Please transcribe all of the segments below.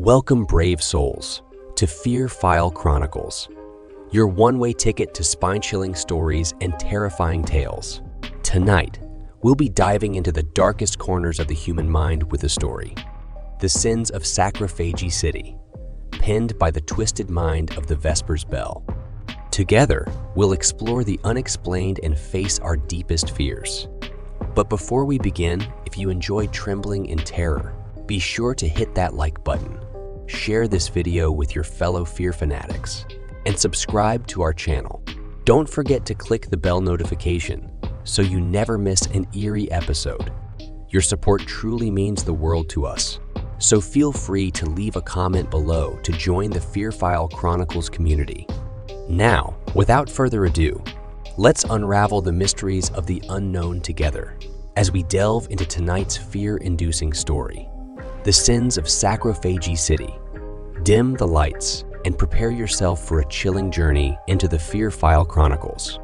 Welcome, brave souls, to Fear File Chronicles, your one-way ticket to spine-chilling stories and terrifying tales. Tonight, we'll be diving into the darkest corners of the human mind with a story. The Sins of Sacrophagy City, penned by the twisted mind of the Vespers Bell. Together, we'll explore the unexplained and face our deepest fears. But before we begin, if you enjoyed trembling in terror, be sure to hit that like button, share this video with your fellow fear fanatics, and subscribe to our channel. Don't forget to click the bell notification so you never miss an eerie episode. Your support truly means the world to us, so feel free to leave a comment below to join the Fear File Chronicles community. Now, without further ado, let's unravel the mysteries of the unknown together as we delve into tonight's fear-inducing story. The Sins of Sacrophagy City. Dim the lights and prepare yourself for a chilling journey into the Fear File Chronicles.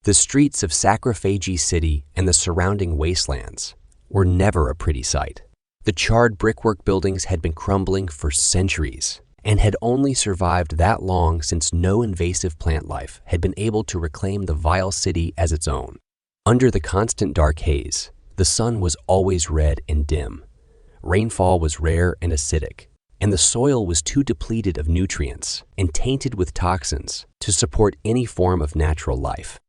The streets of Sacrophagy City and the surrounding wastelands were never a pretty sight. The charred brickwork buildings had been crumbling for centuries and had only survived that long since no invasive plant life had been able to reclaim the vile city as its own. Under the constant dark haze, the sun was always red and dim. Rainfall was rare and acidic, and the soil was too depleted of nutrients and tainted with toxins to support any form of natural life.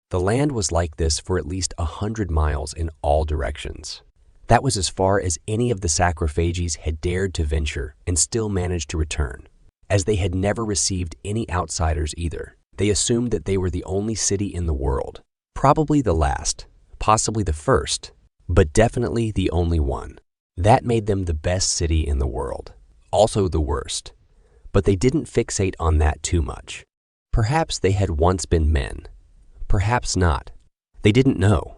The land was like this for at least 100 miles in all directions. That was as far as any of the Sacrophagies had dared to venture and still managed to return. As they had never received any outsiders either, they assumed that they were the only city in the world. Probably the last, possibly the first, but definitely the only one. That made them the best city in the world, also the worst. But they didn't fixate on that too much. Perhaps they had once been men. Perhaps not. They didn't know.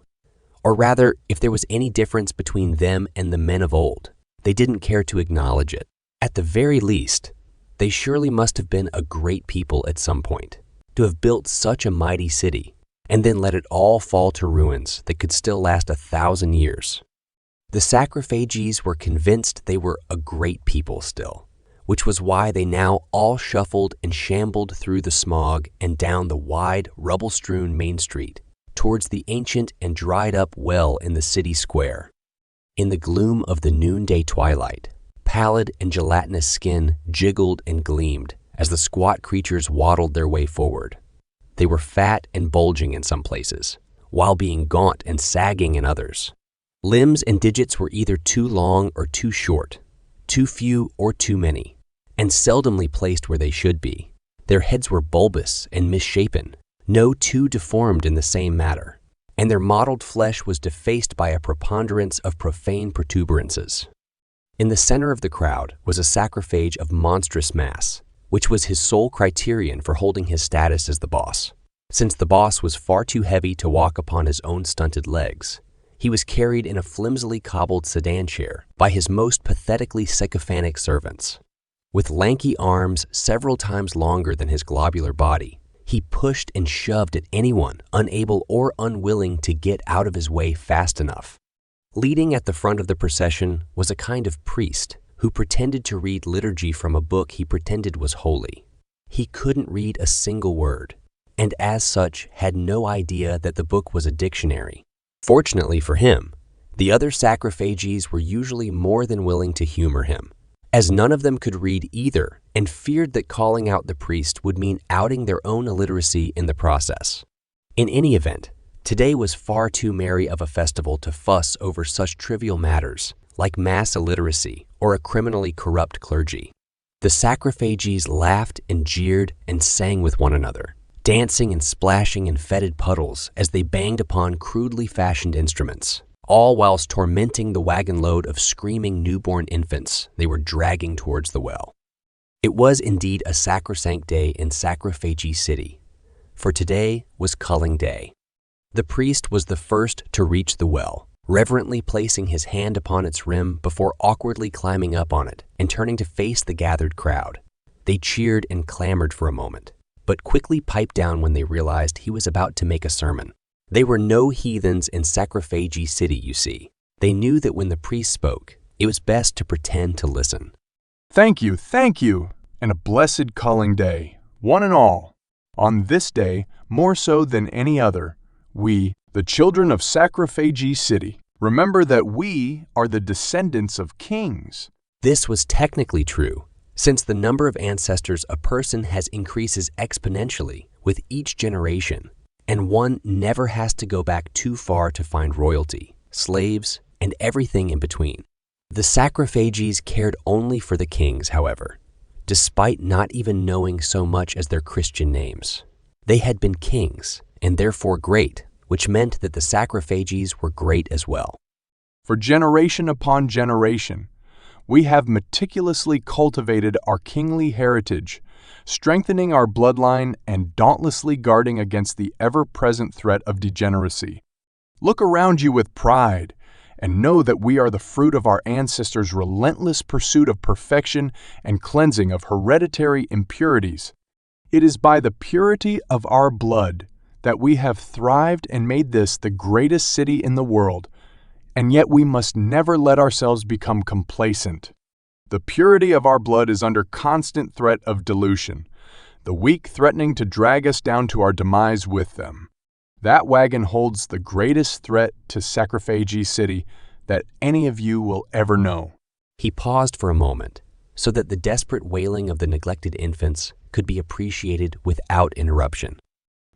Or rather, if there was any difference between them and the men of old, they didn't care to acknowledge it. At the very least, they surely must have been a great people at some point, to have built such a mighty city, and then let it all fall to ruins that could still last 1,000 years. The Sacrophagies were convinced they were a great people still, which was why they now all shuffled and shambled through the smog and down the wide, rubble-strewn main street towards the ancient and dried-up well in the city square. In the gloom of the noonday twilight, pallid and gelatinous skin jiggled and gleamed as the squat creatures waddled their way forward. They were fat and bulging in some places, while being gaunt and sagging in others. Limbs and digits were either too long or too short, too few or too many, and seldomly placed where they should be. Their heads were bulbous and misshapen, no two deformed in the same matter, and their mottled flesh was defaced by a preponderance of profane protuberances. In the center of the crowd was a sacrophage of monstrous mass, which was his sole criterion for holding his status as the boss. Since the boss was far too heavy to walk upon his own stunted legs, he was carried in a flimsily cobbled sedan chair by his most pathetically sycophantic servants. With lanky arms several times longer than his globular body, he pushed and shoved at anyone unable or unwilling to get out of his way fast enough. Leading at the front of the procession was a kind of priest who pretended to read liturgy from a book he pretended was holy. He couldn't read a single word, and as such had no idea that the book was a dictionary. Fortunately for him, the other Sacrophagies were usually more than willing to humor him, as none of them could read either and feared that calling out the priest would mean outing their own illiteracy in the process. In any event, today was far too merry of a festival to fuss over such trivial matters like mass illiteracy or a criminally corrupt clergy. The Sacrophagies laughed and jeered and sang with one another, dancing and splashing in fetid puddles as they banged upon crudely fashioned instruments, all whilst tormenting the wagon load of screaming newborn infants they were dragging towards the well. It was indeed a sacrosanct day in Sacrophagy City, for today was Culling Day. The priest was the first to reach the well, reverently placing his hand upon its rim before awkwardly climbing up on it and turning to face the gathered crowd. They cheered and clamored for a moment, but quickly piped down when they realized he was about to make a sermon. They were no heathens in Sacrophagy City, you see. They knew that when the priest spoke, it was best to pretend to listen. Thank you, and a blessed Culling day, one and all. On this day, more so than any other, we, the children of Sacrophagy City, remember that we are the descendants of kings. This was technically true, since the number of ancestors a person has increases exponentially with each generation, and one never has to go back too far to find royalty, slaves, and everything in between. The Sacrophagies cared only for the kings, however, despite not even knowing so much as their Christian names. They had been kings, and therefore great, which meant that the Sacrophagies were great as well. For generation upon generation, we have meticulously cultivated our kingly heritage, strengthening our bloodline and dauntlessly guarding against the ever-present threat of degeneracy. Look around you with pride and know that we are the fruit of our ancestors' relentless pursuit of perfection and cleansing of hereditary impurities. It is by the purity of our blood that we have thrived and made this the greatest city in the world, and yet we must never let ourselves become complacent. The purity of our blood is under constant threat of dilution, the weak threatening to drag us down to our demise with them. That wagon holds the greatest threat to Sacrophagy City that any of you will ever know. He paused for a moment, so that the desperate wailing of the neglected infants could be appreciated without interruption.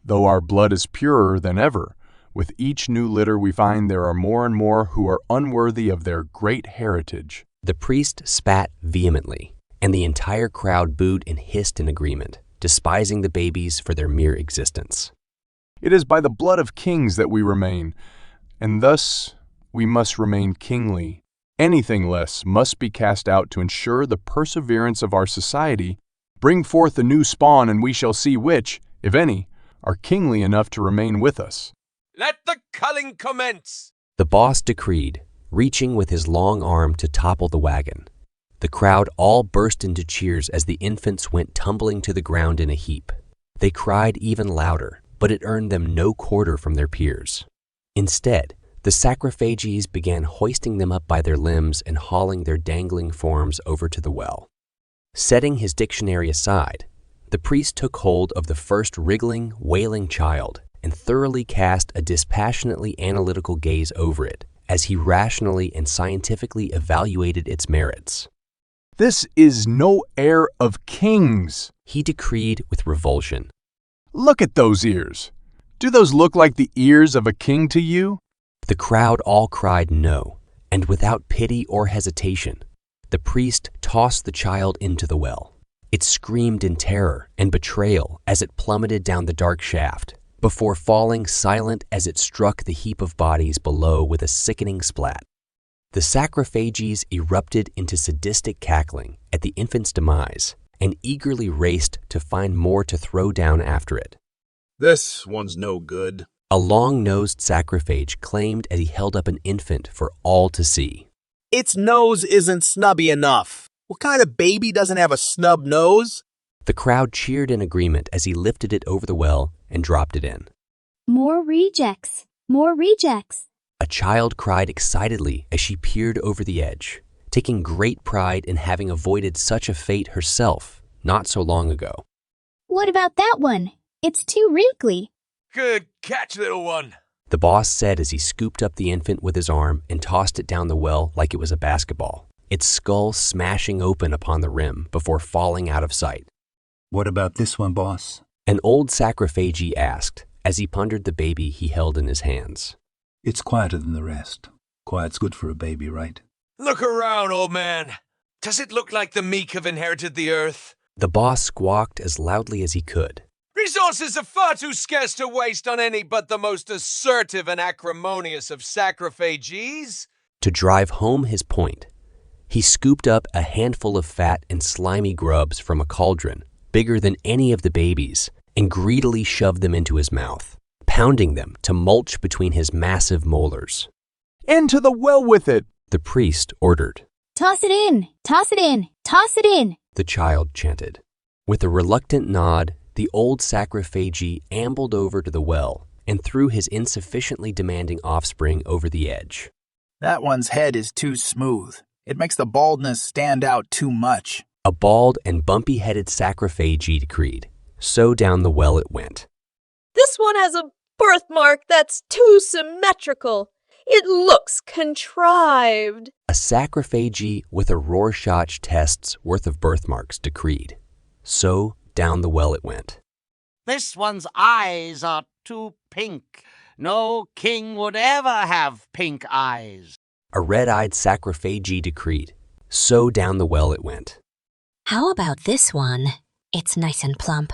Though our blood is purer than ever, with each new litter we find there are more and more who are unworthy of their great heritage. The priest spat vehemently, and the entire crowd booed and hissed in agreement, despising the babies for their mere existence. It is by the blood of kings that we remain, and thus we must remain kingly. Anything less must be cast out to ensure the perseverance of our society. Bring forth a new spawn, and we shall see which, if any, are kingly enough to remain with us. Let the culling commence! The boss decreed, reaching with his long arm to topple the wagon. The crowd all burst into cheers as the infants went tumbling to the ground in a heap. They cried even louder, but it earned them no quarter from their peers. Instead, the Sacrophagies began hoisting them up by their limbs and hauling their dangling forms over to the well. Setting his dictionary aside, the priest took hold of the first wriggling, wailing child and thoroughly cast a dispassionately analytical gaze over it as he rationally and scientifically evaluated its merits. This is no heir of kings, he decreed with revulsion. Look at those ears. Do those look like the ears of a king to you? The crowd all cried no, and without pity or hesitation, the priest tossed the child into the well. It screamed in terror and betrayal as it plummeted down the dark shaft, before falling silent as it struck the heap of bodies below with a sickening splat. The Sacrophagies erupted into sadistic cackling at the infant's demise and eagerly raced to find more to throw down after it. This one's no good, a long-nosed Sacrophage claimed as he held up an infant for all to see. Its nose isn't snubby enough. What kind of baby doesn't have a snub nose? The crowd cheered in agreement as he lifted it over the well and dropped it in. More rejects! More rejects! A child cried excitedly as she peered over the edge, taking great pride in having avoided such a fate herself not so long ago. What about that one? It's too wrinkly. Good catch, little one, the boss said as he scooped up the infant with his arm and tossed it down the well like it was a basketball, its skull smashing open upon the rim before falling out of sight. What about this one, boss? An old Sacrophagy asked as he pondered the baby he held in his hands. It's quieter than the rest. Quiet's good for a baby, right? Look around, old man. Does it look like the meek have inherited the earth? The boss squawked as loudly as he could. Resources are far too scarce to waste on any but the most assertive and acrimonious of Sacrophagies. To drive home his point, he scooped up a handful of fat and slimy grubs from a cauldron bigger than any of the babies and greedily shoved them into his mouth, pounding them to mulch between his massive molars. Into the well with it, the priest ordered. Toss it in! Toss it in! Toss it in! The child chanted. With a reluctant nod, the old Sacrophagy ambled over to the well and threw his insufficiently demanding offspring over the edge. That one's head is too smooth. It makes the baldness stand out too much. A bald and bumpy-headed sacrophagy decreed. So down the well it went. This one has a birthmark that's too symmetrical. It looks contrived. A sacrophagy with a Rorschach test's worth of birthmarks decreed. So down the well it went. This one's eyes are too pink. No king would ever have pink eyes. A red-eyed sacrophagy decreed. So down the well it went. How about this one? It's nice and plump.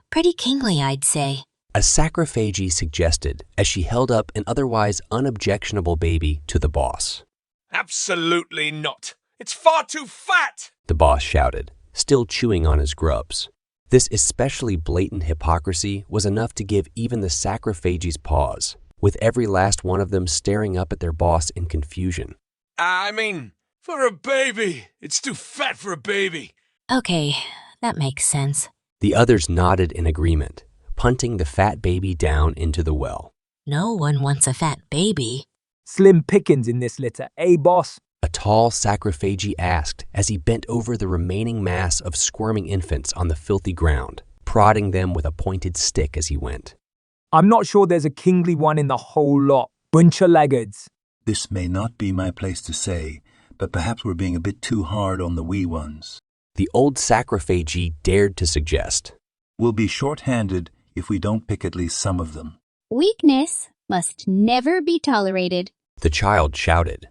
Pretty kingly, I'd say. A sacrophagy suggested as she held up an otherwise unobjectionable baby to the boss. Absolutely not. It's far too fat! The boss shouted, still chewing on his grubs. This especially blatant hypocrisy was enough to give even the sacrophagies pause, with every last one of them staring up at their boss in confusion. I mean, for a baby, it's too fat for a baby. Okay, that makes sense. The others nodded in agreement, punting the fat baby down into the well. No one wants a fat baby. Slim pickings in this litter, eh, boss? A tall sacrophagy asked as he bent over the remaining mass of squirming infants on the filthy ground, prodding them with a pointed stick as he went. I'm not sure there's a kingly one in the whole lot. Bunch of laggards. This may not be my place to say, but perhaps we're being a bit too hard on the wee ones. The old sacrophagy dared to suggest. We'll be short-handed if we don't pick at least some of them. Weakness must never be tolerated. The child shouted.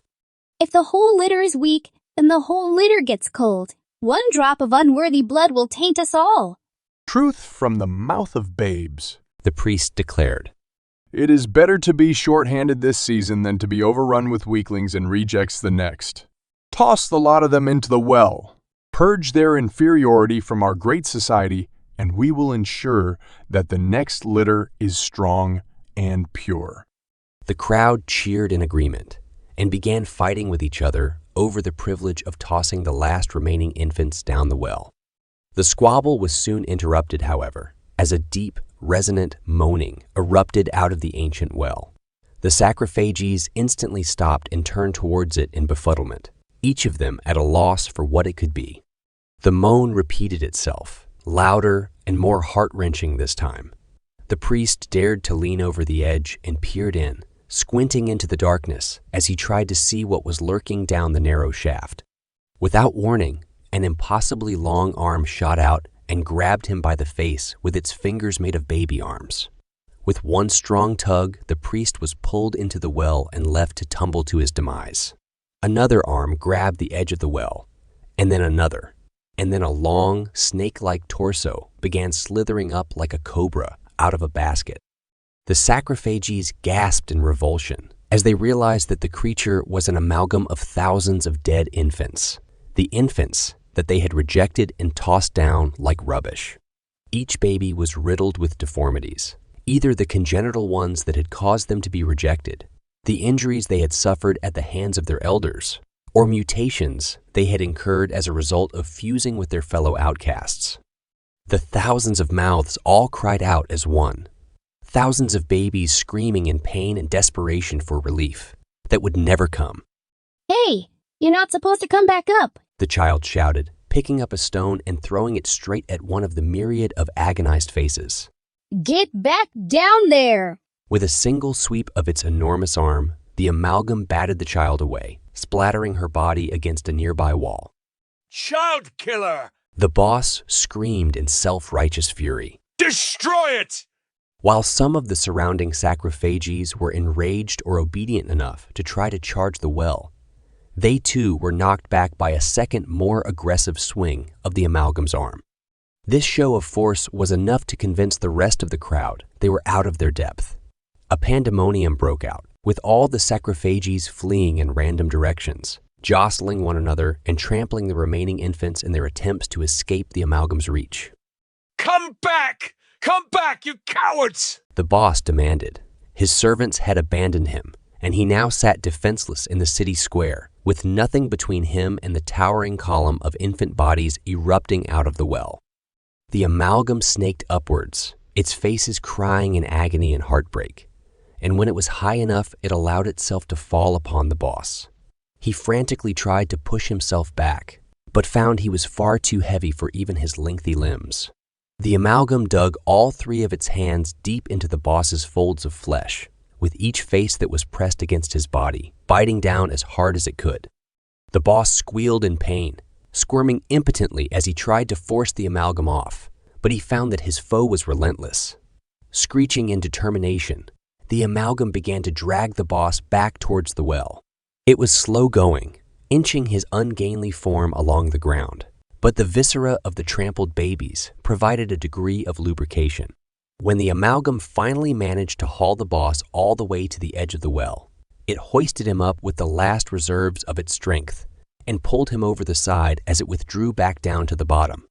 If the whole litter is weak, then the whole litter gets cold. One drop of unworthy blood will taint us all. Truth from the mouth of babes, the priest declared. It is better to be short-handed this season than to be overrun with weaklings and rejects the next. Toss the lot of them into the well. Purge their inferiority from our great society, and we will ensure that the next litter is strong and pure. The crowd cheered in agreement and began fighting with each other over the privilege of tossing the last remaining infants down the well. The squabble was soon interrupted, however, as a deep, resonant moaning erupted out of the ancient well. The sacrophagies instantly stopped and turned towards it in befuddlement, each of them at a loss for what it could be. The moan repeated itself, louder and more heart-wrenching this time. The priest dared to lean over the edge and peered in, squinting into the darkness as he tried to see what was lurking down the narrow shaft. Without warning, an impossibly long arm shot out and grabbed him by the face with its fingers made of baby arms. With one strong tug, the priest was pulled into the well and left to tumble to his demise. Another arm grabbed the edge of the well, and then another, and then a long, snake-like torso began slithering up like a cobra out of a basket. The sacrophagies gasped in revulsion as they realized that the creature was an amalgam of thousands of dead infants, the infants that they had rejected and tossed down like rubbish. Each baby was riddled with deformities, either the congenital ones that had caused them to be rejected, the injuries they had suffered at the hands of their elders, or mutations they had incurred as a result of fusing with their fellow outcasts. The thousands of mouths all cried out as one, thousands of babies screaming in pain and desperation for relief that would never come. Hey, you're not supposed to come back up, the child shouted, picking up a stone and throwing it straight at one of the myriad of agonized faces. Get back down there! With a single sweep of its enormous arm, the amalgam batted the child away, splattering her body against a nearby wall. Child killer! The boss screamed in self-righteous fury. Destroy it! While some of the surrounding sacrophagies were enraged or obedient enough to try to charge the well, they too were knocked back by a second, more aggressive swing of the amalgam's arm. This show of force was enough to convince the rest of the crowd they were out of their depth. A pandemonium broke out, with all the sacrophagies fleeing in random directions, jostling one another and trampling the remaining infants in their attempts to escape the amalgam's reach. Come back! Come back, you cowards! The boss demanded. His servants had abandoned him, and he now sat defenseless in the city square, with nothing between him and the towering column of infant bodies erupting out of the well. The amalgam snaked upwards, its faces crying in agony and heartbreak. and when it was high enough, it allowed itself to fall upon the boss. He frantically tried to push himself back, but found he was far too heavy for even his lengthy limbs. The amalgam dug all three of its hands deep into the boss's folds of flesh, with each face that was pressed against his body, biting down as hard as it could. The boss squealed in pain, squirming impotently as he tried to force the amalgam off, but he found that his foe was relentless. Screeching in determination, the amalgam began to drag the boss back towards the well. It was slow going, inching his ungainly form along the ground, but the viscera of the trampled babies provided a degree of lubrication. When the amalgam finally managed to haul the boss all the way to the edge of the well, it hoisted him up with the last reserves of its strength and pulled him over the side as it withdrew back down to the bottom.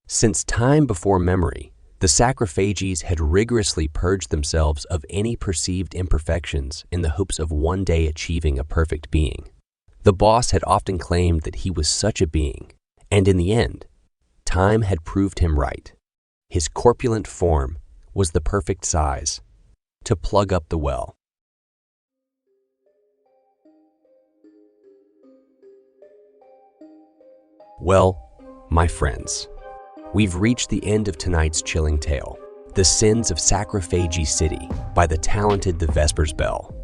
Since time before memory, the Sacrophages had rigorously purged themselves of any perceived imperfections in the hopes of one day achieving a perfect being. The boss had often claimed that he was such a being, and in the end, time had proved him right. His corpulent form was the perfect size to plug up the well. Well, my friends, we've reached the end of tonight's chilling tale, The Sins of Sacrophagy City by the talented The Vespers Bell.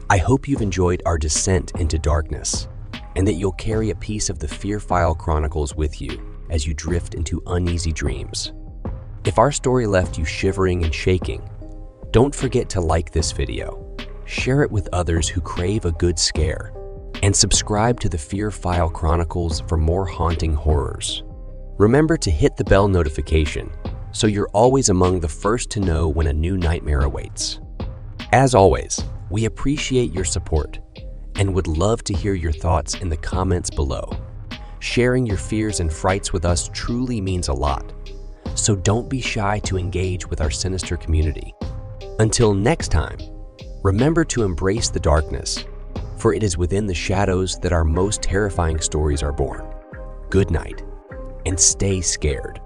I hope you've enjoyed our descent into darkness, and that you'll carry a piece of the Fear File Chronicles with you as you drift into uneasy dreams. If our story left you shivering and shaking, don't forget to like this video, share it with others who crave a good scare, and subscribe to the Fear File Chronicles for more haunting horrors. Remember to hit the bell notification so you're always among the first to know when a new nightmare awaits. As always, we appreciate your support and would love to hear your thoughts in the comments below. Sharing your fears and frights with us truly means a lot, so don't be shy to engage with our sinister community. Until next time, remember to embrace the darkness, for it is within the shadows that our most terrifying stories are born. Good night, and stay scared.